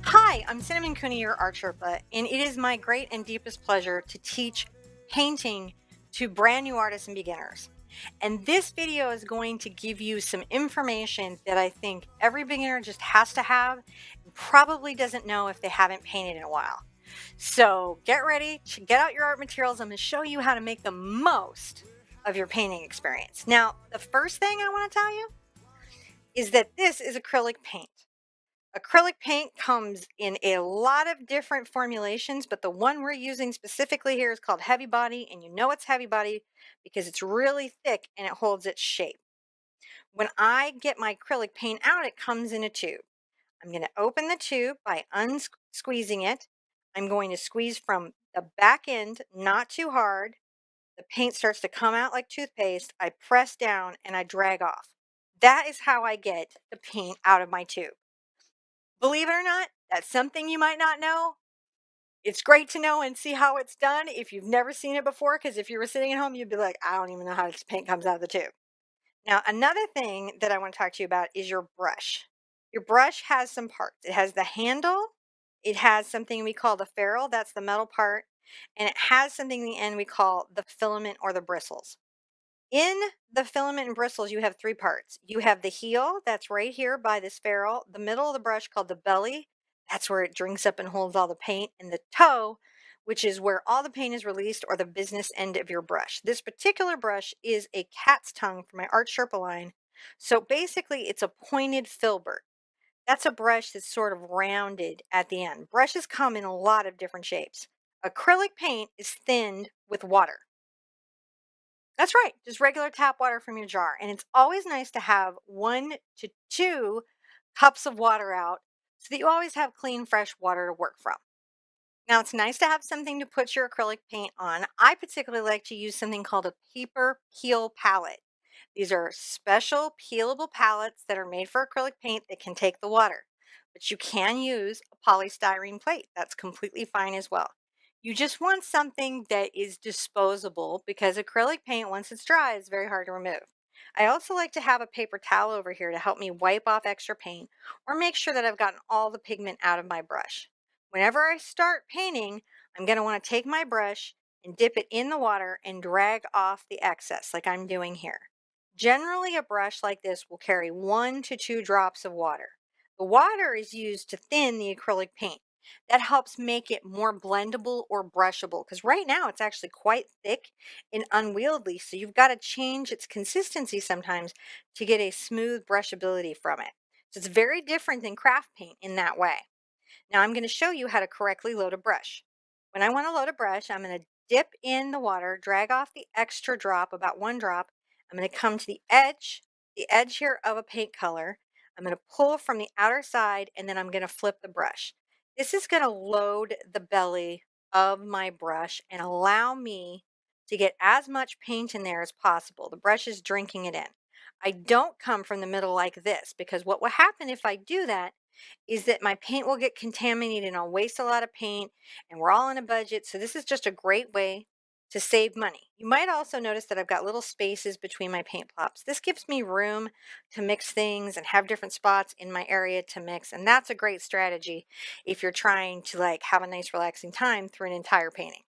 Hi, I'm Cinnamon Cooney, your Art Sherpa, and it is my great and deepest pleasure to teach painting to brand new artists and beginners. And this video is going to give you some information that I think every beginner just has to have and probably doesn't know if they haven't painted in a while. So get ready to get out your art materials. I'm going to show you how to make the most of your painting experience. Now, the first thing I want to tell you is that this is acrylic paint. Acrylic paint comes in a lot of different formulations, but the one we're using specifically here is called heavy body, and you know it's heavy body because it's really thick and it holds its shape. When I get my acrylic paint out, it comes in a tube. I'm going to open the tube by unsqueezing it. I'm going to squeeze from the back end, not too hard. The paint starts to come out like toothpaste. I press down and I drag off. That is how I get the paint out of my tube. Believe it or not, that's something you might not know. It's great to know and see how it's done if you've never seen it before, because if you were sitting at home, you'd be like, I don't even know how this paint comes out of the tube. Now, another thing that I want to talk to you about is your brush. Your brush has some parts. It has the handle, it has something we call the ferrule, that's the metal part, and it has something in the end we call the filament or the bristles. In the filament and bristles, you have three parts. You have the heel, that's right here by this ferrule, the middle of the brush called the belly, that's where it drinks up and holds all the paint, and the toe, which is where all the paint is released, or the business end of your brush. This particular brush is a cat's tongue from my Art Sherpa line. So basically, it's a pointed filbert. That's a brush that's sort of rounded at the end. Brushes come in a lot of different shapes. Acrylic paint is thinned with water. That's right, just regular tap water from your jar. And it's always nice to have 1 to 2 cups of water out so that you always have clean, fresh water to work from. Now, it's nice to have something to put your acrylic paint on. I particularly like to use something called a paper peel palette. These are special peelable palettes that are made for acrylic paint that can take the water. But you can use a polystyrene plate. That's completely fine as well. You just want something that is disposable because acrylic paint, once it's dry, is very hard to remove. I also like to have a paper towel over here to help me wipe off extra paint or make sure that I've gotten all the pigment out of my brush. Whenever I start painting, I'm going to want to take my brush and dip it in the water and drag off the excess like I'm doing here. Generally, a brush like this will carry 1 to 2 drops of water. The water is used to thin the acrylic paint. That helps make it more blendable or brushable because right now it's actually quite thick and unwieldy. So you've got to change its consistency sometimes to get a smooth brushability from it. So it's very different than craft paint in that way. Now I'm going to show you how to correctly load a brush. When I want to load a brush, I'm going to dip in the water, drag off the extra drop, about 1 drop. I'm going to come to the edge here of a paint color. I'm going to pull from the outer side and then I'm going to flip the brush. This is going to load the belly of my brush and allow me to get as much paint in there as possible. The brush is drinking it in. I don't come from the middle like this because what will happen if I do that is that my paint will get contaminated and I'll waste a lot of paint and we're all on a budget. So this is just a great way to save money. You might also notice that I've got little spaces between my paint plops. This gives me room to mix things and have different spots in my area to mix. And that's a great strategy if you're trying to like have a nice relaxing time through an entire painting.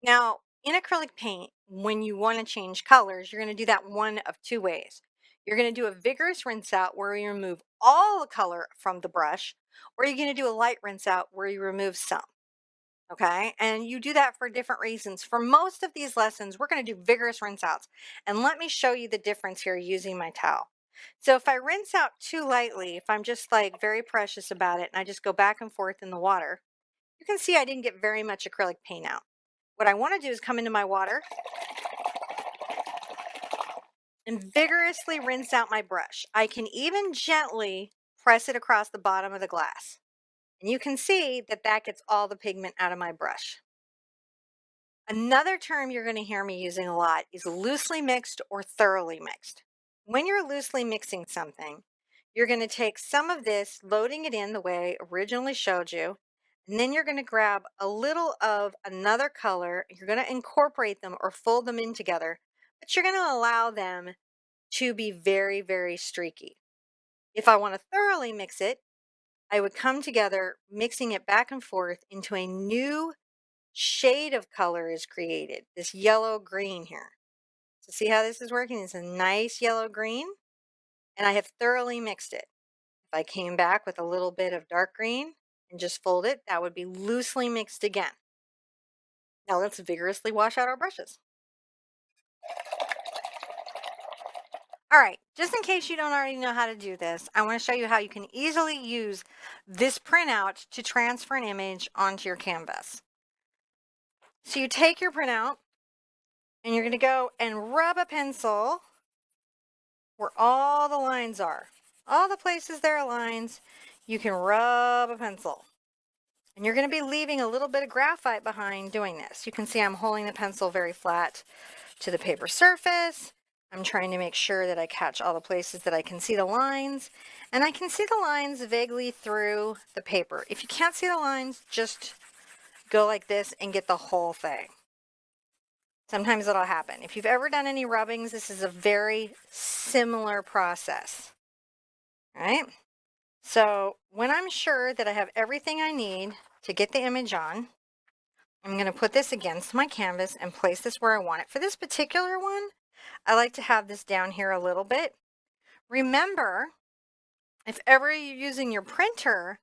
Now, in acrylic paint, when you want to change colors, you're going to do that one of 2 ways. You're going to do a vigorous rinse out where you remove all the color from the brush, or you're going to do a light rinse out where you remove some. Okay. And you do that for different reasons. For most of these lessons, we're going to do vigorous rinse outs. And let me show you the difference here using my towel. So if I rinse out too lightly, if I'm just like very precious about it and I just go back and forth in the water, you can see I didn't get very much acrylic paint out. What I want to do is come into my water and vigorously rinse out my brush. I can even gently press it across the bottom of the glass. And you can see that that gets all the pigment out of my brush. Another term you're going to hear me using a lot is loosely mixed or thoroughly mixed. When you're loosely mixing something, you're going to take some of this, loading it in the way I originally showed you, and then you're going to grab a little of another color. You're going to incorporate them or fold them in together, but you're going to allow them to be very, very streaky. If I want to thoroughly mix it, I would come together, mixing it back and forth into a new shade of color is created, this yellow green here. So see how this is working? It's a nice yellow green, and I have thoroughly mixed it. If I came back with a little bit of dark green and just fold it, that would be loosely mixed again. Now let's vigorously wash out our brushes. All right, just in case you don't already know how to do this, I want to show you how you can easily use this printout to transfer an image onto your canvas. So you take your printout and you're going to go and rub a pencil where all the lines are. All the places there are lines, you can rub a pencil. And you're going to be leaving a little bit of graphite behind doing this. You can see I'm holding the pencil very flat to the paper surface. I'm trying to make sure that I catch all the places that I can see the lines. And I can see the lines vaguely through the paper. If you can't see the lines, just go like this and get the whole thing. Sometimes it'll happen. If you've ever done any rubbings, this is a very similar process. All right? So when I'm sure that I have everything I need to get the image on, I'm going to put this against my canvas and place this where I want it. For this particular one, I like to have this down here a little bit. Remember, if ever you're using your printer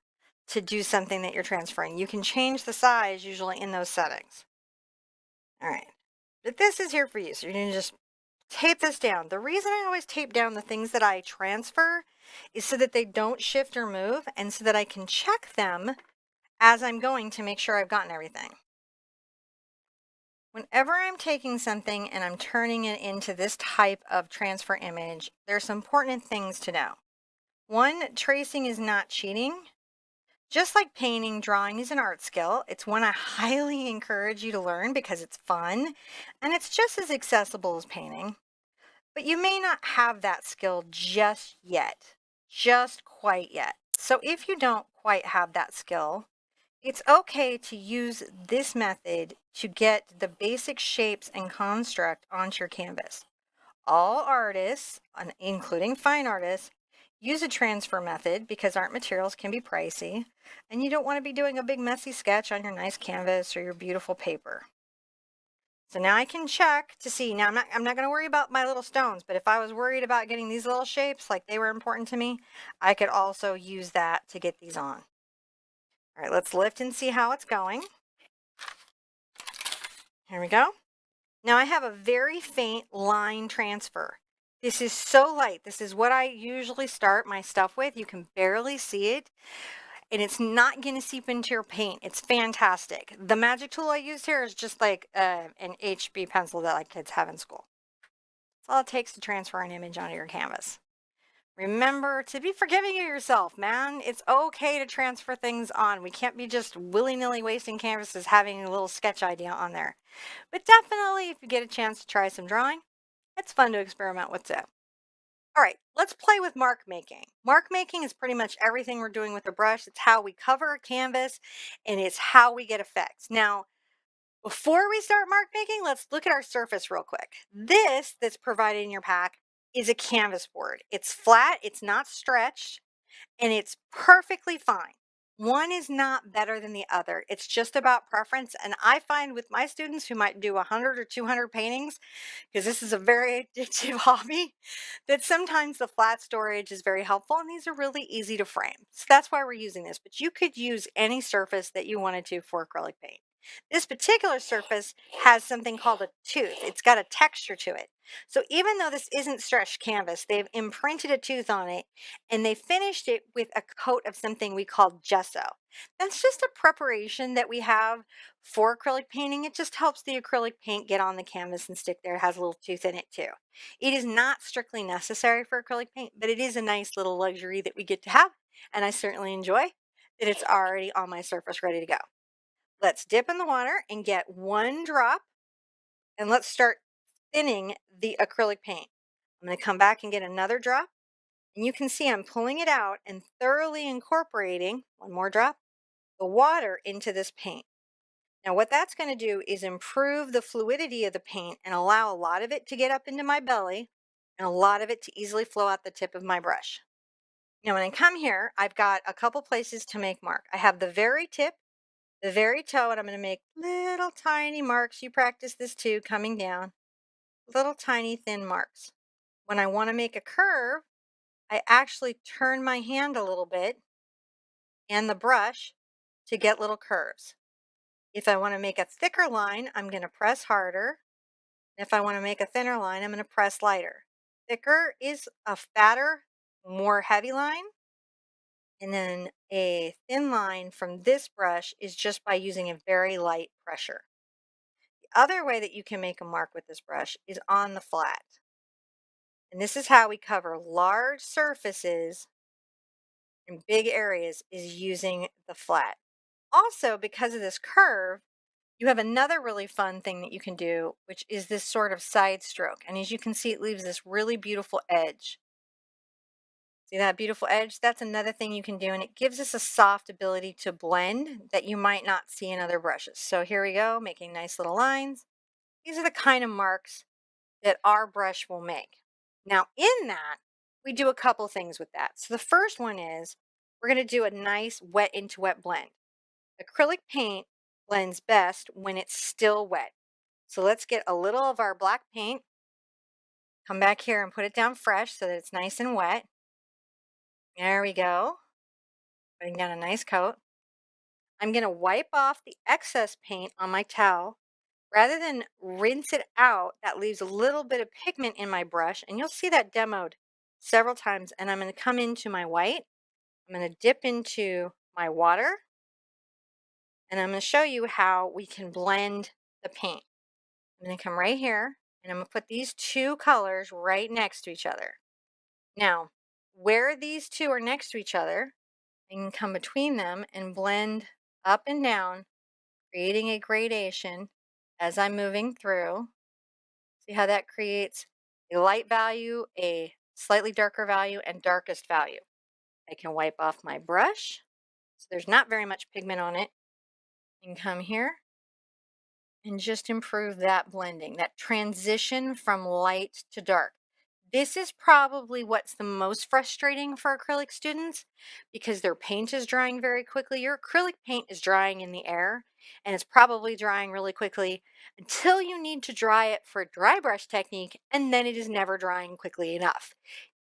to do something that you're transferring, you can change the size usually in those settings. All right, but this is here for you. So you're going to just tape this down. The reason I always tape down the things that I transfer is so that they don't shift or move, and so that I can check them as I'm going to make sure I've gotten everything. Whenever I'm taking something and I'm turning it into this type of transfer image, there's some important things to know. One, tracing is not cheating. Just like painting, drawing is an art skill. It's one I highly encourage you to learn because it's fun and it's just as accessible as painting. But you may not have that skill just yet, just quite yet. So if you don't quite have that skill, it's okay to use this method to get the basic shapes and construct onto your canvas. All artists, including fine artists, use a transfer method because art materials can be pricey, and you don't want to be doing a big messy sketch on your nice canvas or your beautiful paper. So now I can check to see. Now I'm not going to worry about my little stones, but if I was worried about getting these little shapes, like they were important to me, I could also use that to get these on. All right, let's lift and see how it's going. Here we go. Now I have a very faint line transfer. This is so light. This is what I usually start my stuff with. You can barely see it, and it's not going to seep into your paint. It's fantastic. The magic tool I used here is just like an HB pencil that like kids have in school. That's all it takes to transfer an image onto your canvas. Remember to be forgiving of yourself, man. It's okay to transfer things on. We can't be just willy-nilly wasting canvases having a little sketch idea on there. But definitely, if you get a chance to try some drawing, it's fun to experiment with too. All right, let's play with mark making. Mark making is pretty much everything we're doing with a brush. It's how we cover a canvas, and it's how we get effects. Now, before we start mark making, let's look at our surface real quick. This that's provided in your pack is a canvas board. It's flat, it's not stretched, and it's perfectly fine. One is not better than the other. It's just about preference. And I find with my students who might do 100 or 200 paintings, because this is a very addictive hobby, that sometimes the flat storage is very helpful, and these are really easy to frame. So that's why we're using this. But you could use any surface that you wanted to for acrylic paint. This particular surface has something called a tooth. It's got a texture to it. So even though this isn't stretched canvas, they've imprinted a tooth on it, and they finished it with a coat of something we call gesso. That's just a preparation that we have for acrylic painting. It just helps the acrylic paint get on the canvas and stick there. It has a little tooth in it too. It is not strictly necessary for acrylic paint, but it is a nice little luxury that we get to have, and I certainly enjoy that it's already on my surface ready to go. Let's dip in the water and get one drop, and let's start thinning the acrylic paint. I'm going to come back and get another drop, and you can see I'm pulling it out and thoroughly incorporating, one more drop, the water into this paint. Now what that's going to do is improve the fluidity of the paint and allow a lot of it to get up into my belly and a lot of it to easily flow out the tip of my brush. Now, when I come here, I've got a couple places to make mark. I have the very tip, the very toe, and I'm going to make little tiny marks. You practice this too, coming down, little tiny thin marks. When I want to make a curve, I actually turn my hand a little bit and the brush to get little curves. If I want to make a thicker line, I'm going to press harder. If I want to make a thinner line, I'm going to press lighter. Thicker is a fatter, more heavy line. And then a thin line from this brush is just by using a very light pressure. The other way that you can make a mark with this brush is on the flat. And this is how we cover large surfaces in big areas, is using the flat. Also, because of this curve, you have another really fun thing that you can do, which is this sort of side stroke. And as you can see, it leaves this really beautiful edge. See that beautiful edge? That's another thing you can do, and it gives us a soft ability to blend that you might not see in other brushes. So here we go, making nice little lines. These are the kind of marks that our brush will make. Now in that, we do a couple things with that. So the first one is we're going to do a nice wet into wet blend. Acrylic paint blends best when it's still wet. So let's get a little of our black paint, come back here and put it down fresh so that it's nice and wet. There we go. Putting down a nice coat. I'm going to wipe off the excess paint on my towel. Rather than rinse it out, that leaves a little bit of pigment in my brush, and you'll see that demoed several times. And I'm going to come into my white. I'm going to dip into my water, and I'm going to show you how we can blend the paint. I'm going to come right here, and I'm going to put these two colors right next to each other. Now, where these two are next to each other, I can come between them and blend up and down, creating a gradation as I'm moving through. See how that creates a light value, a slightly darker value, and darkest value. I can wipe off my brush, so there's not very much pigment on it, and come here and just improve that blending, that transition from light to dark. This is probably what's the most frustrating for acrylic students because their paint is drying very quickly. Your acrylic paint is drying in the air, and it's probably drying really quickly until you need to dry it for dry brush technique, and then it is never drying quickly enough.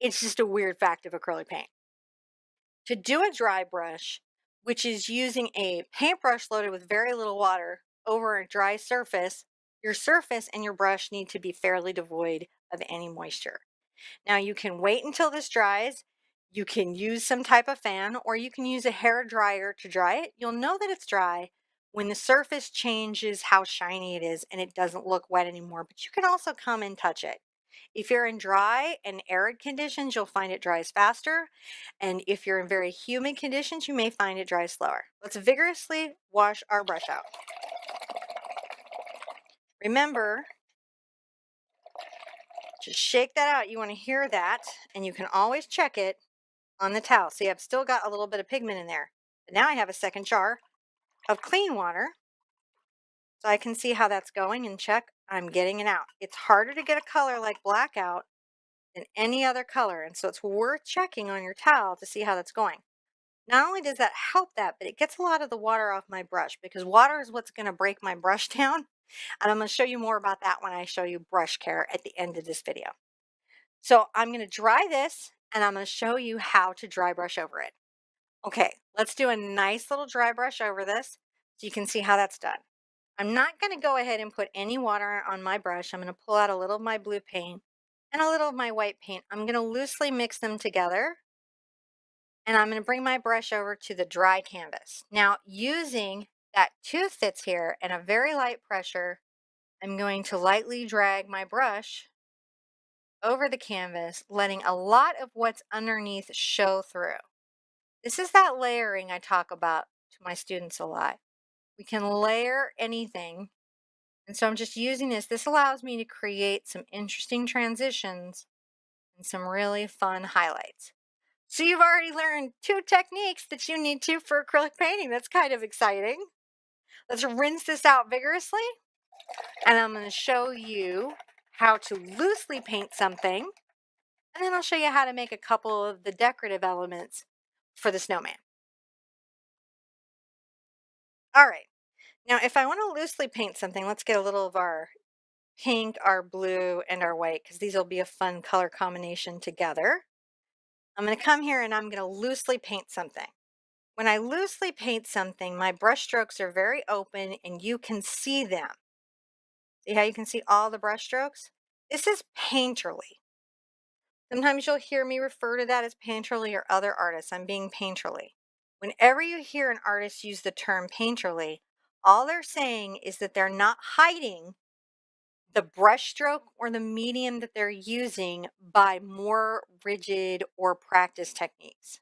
It's just a weird fact of acrylic paint. To do a dry brush, which is using a paintbrush loaded with very little water over a dry surface, your surface and your brush need to be fairly devoid of any moisture. Now you can wait until this dries. You can use some type of fan, or you can use a hair dryer to dry it. You'll know that it's dry when the surface changes how shiny it is and it doesn't look wet anymore, but you can also come and touch it. If you're in dry and arid conditions, you'll find it dries faster. And if you're in very humid conditions, you may find it dries slower. Let's vigorously wash our brush out. Remember, just shake that out. You want to hear that, and you can always check it on the towel. See, I've still got a little bit of pigment in there. But now I have a second jar of clean water, so I can see how that's going and check I'm getting it out. It's harder to get a color like black out than any other color, and so it's worth checking on your towel to see how that's going. Not only does that help that, but it gets a lot of the water off my brush because water is what's going to break my brush down. And I'm going to show you more about that when I show you brush care at the end of this video. So I'm going to dry this, and I'm going to show you how to dry brush over it. Okay, let's do a nice little dry brush over this so you can see how that's done. I'm not going to go ahead and put any water on my brush. I'm going to pull out a little of my blue paint and a little of my white paint. I'm going to loosely mix them together, and I'm going to bring my brush over to the dry canvas. Now, using that tooth that's here and a very light pressure, I'm going to lightly drag my brush over the canvas, letting a lot of what's underneath show through. This is that layering I talk about to my students a lot. We can layer anything. And so I'm just using this. This allows me to create some interesting transitions and some really fun highlights. So you've already learned 2 techniques that you need to for acrylic painting. That's kind of exciting. Let's rinse this out vigorously. And I'm going to show you how to loosely paint something. And then I'll show you how to make a couple of the decorative elements for the snowman. All right. Now, if I want to loosely paint something, let's get a little of our pink, our blue, and our white, because these will be a fun color combination together. I'm going to come here and I'm going to loosely paint something. When I loosely paint something, my brush strokes are very open and you can see them. See how you can see all the brush strokes? This is painterly. Sometimes you'll hear me refer to that as painterly or other artists. I'm being painterly. Whenever you hear an artist use the term painterly, all they're saying is that they're not hiding the brush stroke or the medium that they're using by more rigid or practice techniques.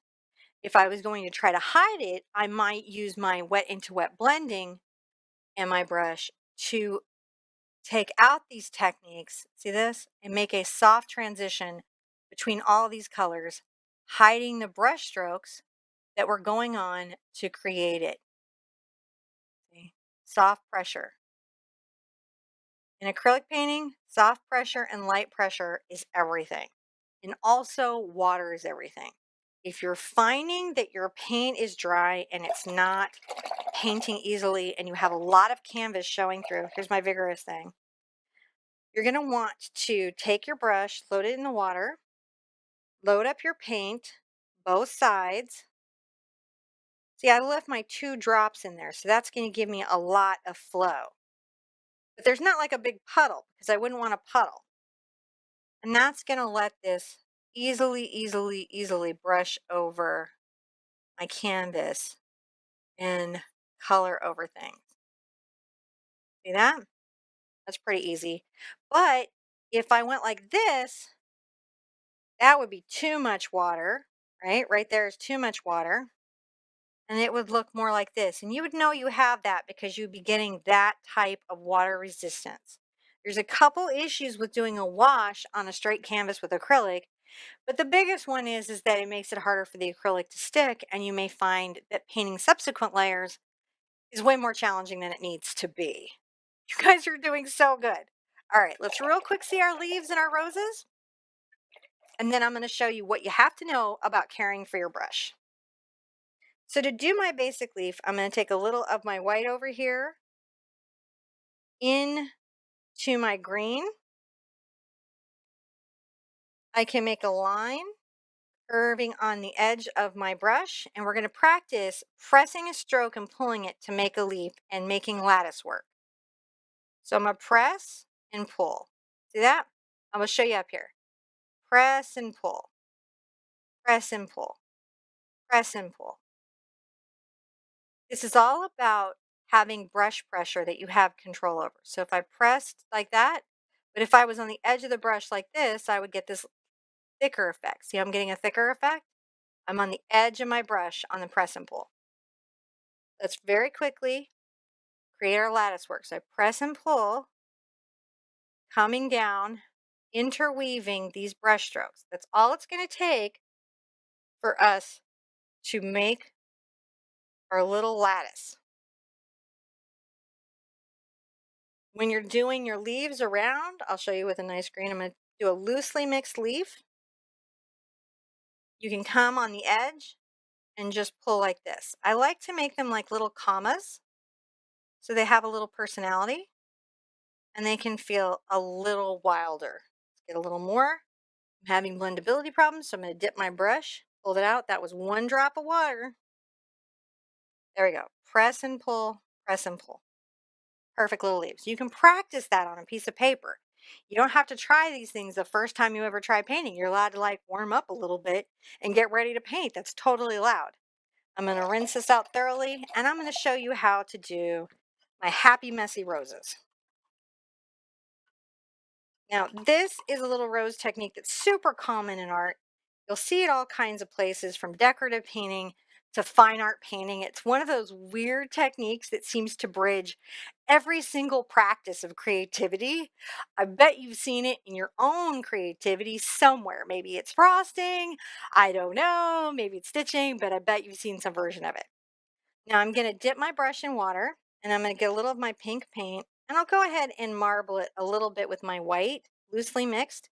If I was going to try to hide it, I might use my wet into wet blending and my brush to take out these techniques, see this, and make a soft transition between all these colors, hiding the brush strokes that were going on to create it. See? Soft pressure. In acrylic painting, soft pressure and light pressure is everything. And also water is everything. If you're finding that your paint is dry and it's not painting easily and you have a lot of canvas showing through, here's my vigorous thing. You're going to want to take your brush, load it in the water, load up your paint, both sides. See, I left my 2 drops in there, so that's going to give me a lot of flow. But there's not like a big puddle because I wouldn't want a puddle. And that's going to let this easily brush over my canvas and color over things. See that? That's pretty easy. But if I went like this, that would be too much water, right? Right there is too much water. And it would look more like this. And you would know you have that because you'd be getting that type of water resistance. There's a couple issues with doing a wash on a straight canvas with acrylic, but the biggest one is that it makes it harder for the acrylic to stick, and you may find that painting subsequent layers is way more challenging than it needs to be. You guys are doing so good. All right, let's real quick see our leaves and our roses, and then I'm going to show you what you have to know about caring for your brush. So to do my basic leaf, I'm going to take a little of my white over here into my green. I can make a line curving on the edge of my brush, and we're going to practice pressing a stroke and pulling it to make a leaf and making lattice work. So I'm going to press and pull. See that? I'm going to show you up here. Press and pull, press and pull, press and pull. This is all about having brush pressure that you have control over. So if I pressed like that, but if I was on the edge of the brush like this, I would get this thicker effect. See, I'm getting a thicker effect. I'm on the edge of my brush on the press and pull. Let's very quickly create our lattice work. So I press and pull, coming down, interweaving these brush strokes. That's all it's going to take for us to make our little lattice. When you're doing your leaves around, I'll show you with a nice green. I'm going to do a loosely mixed leaf. You can come on the edge and just pull like this. I like to make them like little commas so they have a little personality and they can feel a little wilder. Let's get a little more. I'm having blendability problems, so I'm going to dip my brush, pull it out. That was 1 drop of water. There we go. Press and pull, press and pull. Perfect little leaves. You can practice that on a piece of paper. You don't have to try these things the first time you ever try painting. You're allowed to like warm up a little bit and get ready to paint. That's totally allowed. I'm going to rinse this out thoroughly, and I'm going to show you how to do my happy messy roses. Now, this is a little rose technique that's super common in art. You'll see it all kinds of places, from decorative painting to fine art painting. It's one of those weird techniques that seems to bridge every single practice of creativity. I bet you've seen it in your own creativity somewhere. Maybe it's frosting, I don't know, maybe it's stitching, but I bet you've seen some version of it. Now I'm going to dip my brush in water, and I'm going to get a little of my pink paint, and I'll go ahead and marble it a little bit with my white, loosely mixed,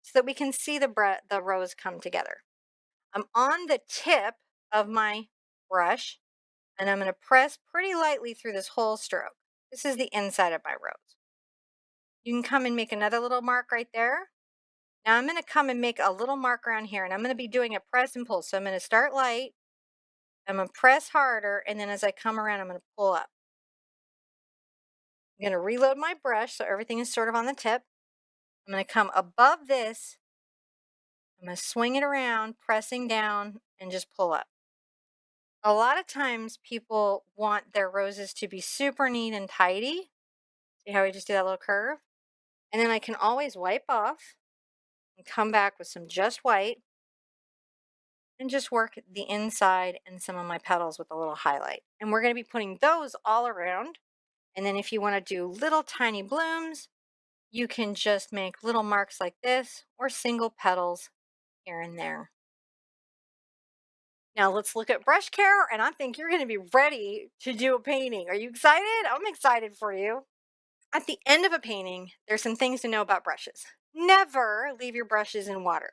so that we can see the rows come together. I'm on the tip of my brush and I'm going to press pretty lightly through this whole stroke. This is the inside of my rose. You can come and make another little mark right there. Now I'm going to come and make a little mark around here and I'm going to be doing a press and pull. So I'm going to start light, I'm going to press harder, and then as I come around, I'm going to pull up. I'm going to reload my brush so everything is sort of on the tip. I'm going to come above this. I'm going to swing it around, pressing down, and just pull up. A lot of times people want their roses to be super neat and tidy. See how we just do that little curve? And then I can always wipe off and come back with some just white and just work the inside and some of my petals with a little highlight. And we're going to be putting those all around. And then if you want to do little tiny blooms, you can just make little marks like this or single petals here and there. Now let's look at brush care, and I think you're going to be ready to do a painting. Are you excited? I'm excited for you. At the end of a painting, there's some things to know about brushes. Never leave your brushes in water.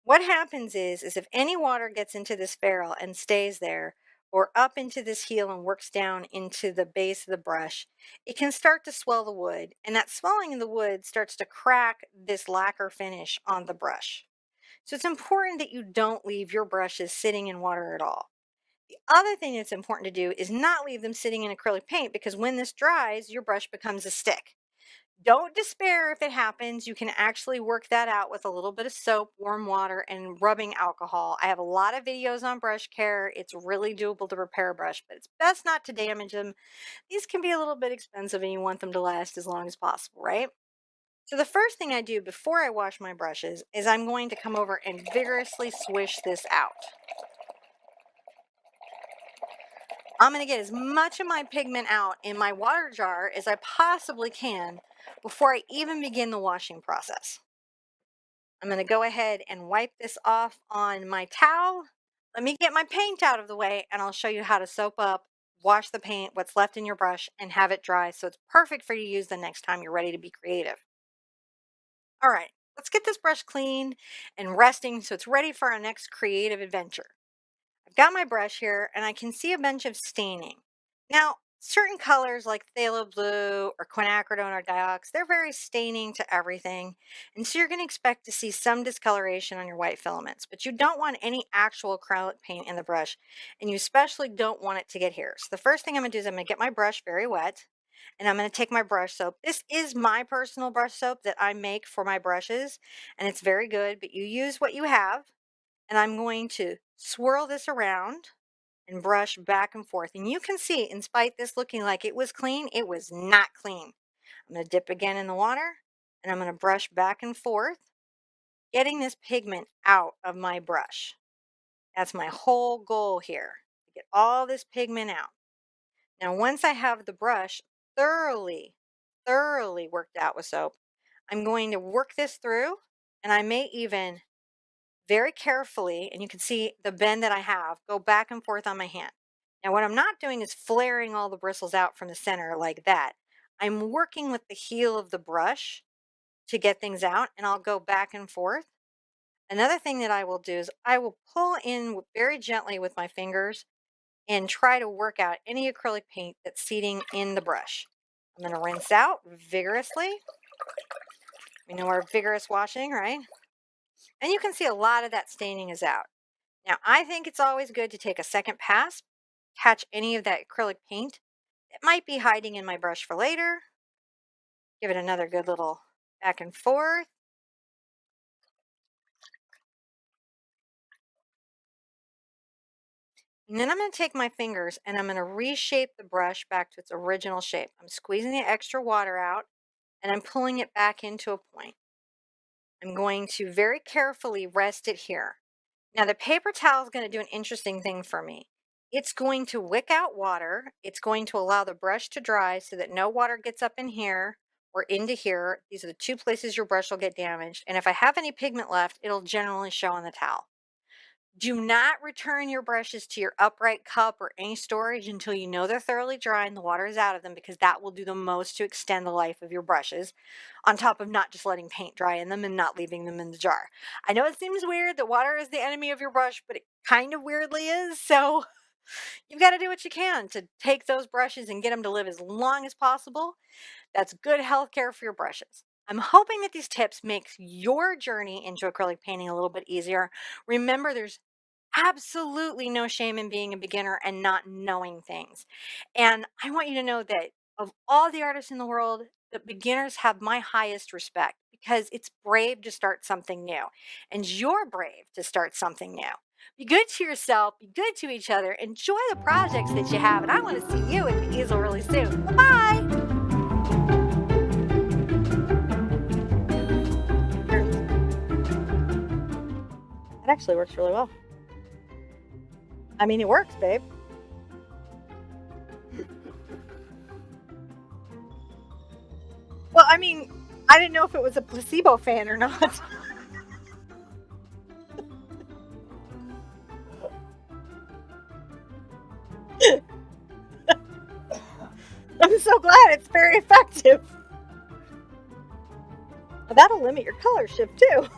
What happens is if any water gets into this ferrule and stays there, or up into this heel and works down into the base of the brush, it can start to swell the wood, and that swelling of the wood starts to crack this lacquer finish on the brush. So it's important that you don't leave your brushes sitting in water at all. The other thing that's important to do is not leave them sitting in acrylic paint, because when this dries, your brush becomes a stick. Don't despair if it happens. You can actually work that out with a little bit of soap, warm water, and rubbing alcohol. I have a lot of videos on brush care. It's really doable to repair a brush, but it's best not to damage them. These can be a little bit expensive and you want them to last as long as possible, right? So the first thing I do before I wash my brushes is I'm going to come over and vigorously swish this out. I'm going to get as much of my pigment out in my water jar as I possibly can before I even begin the washing process. I'm going to go ahead and wipe this off on my towel. Let me get my paint out of the way and I'll show you how to soap up, wash the paint, what's left in your brush, and have it dry so it's perfect for you to use the next time you're ready to be creative. All right, let's get this brush clean and resting so it's ready for our next creative adventure. I've got my brush here and I can see a bunch of staining. Now, certain colors like phthalo blue or quinacridone or diox, they're very staining to everything. And so you're going to expect to see some discoloration on your white filaments, but you don't want any actual acrylic paint in the brush, and you especially don't want it to get here. So the first thing I'm going to do is I'm going to get my brush very wet, and I'm going to take my brush soap. This is my personal brush soap that I make for my brushes, and it's very good, but you use what you have. And I'm going to swirl this around and brush back and forth. And you can see, in spite this looking like it was clean, it was not clean. I'm going to dip again in the water and I'm going to brush back and forth, getting this pigment out of my brush. That's my whole goal here, to get all this pigment out. Now, once I have the brush thoroughly worked out with soap, I'm going to work this through, and I may even very carefully, and you can see the bend that I have, go back and forth on my hand. Now, what I'm not doing is flaring all the bristles out from the center like that. I'm working with the heel of the brush to get things out, and I'll go back and forth. Another thing that I will do is I will pull in very gently with my fingers and try to work out any acrylic paint that's seating in the brush. I'm going to rinse out vigorously. We know our vigorous washing, right? And you can see a lot of that staining is out. Now, I think it's always good to take a second pass, catch any of that acrylic paint that might be hiding in my brush for later. Give it another good little back and forth. And then I'm going to take my fingers and I'm going to reshape the brush back to its original shape. I'm squeezing the extra water out and I'm pulling it back into a point. I'm going to very carefully rest it here. Now, the paper towel is going to do an interesting thing for me. It's going to wick out water. It's going to allow the brush to dry so that no water gets up in here or into here. These are the two places your brush will get damaged. And if I have any pigment left, it'll generally show on the towel. Do not return your brushes to your upright cup or any storage until you know they're thoroughly dry and the water is out of them, because that will do the most to extend the life of your brushes, on top of not just letting paint dry in them and not leaving them in the jar. I know it seems weird that water is the enemy of your brush, but it kind of weirdly is. So you've got to do what you can to take those brushes and get them to live as long as possible. That's good health care for your brushes. I'm hoping that these tips makes your journey into acrylic painting a little bit easier. Remember, there's absolutely no shame in being a beginner and not knowing things. And I want you to know that of all the artists in the world, the beginners have my highest respect, because it's brave to start something new. And you're brave to start something new. Be good to yourself, be good to each other, enjoy the projects that you have. And I want to see you at the easel really soon. Bye bye. It actually works really well. I mean, it works, babe. Well, I mean, I didn't know if it was a placebo fan or not. I'm so glad, it's very effective. That'll limit your color shift too.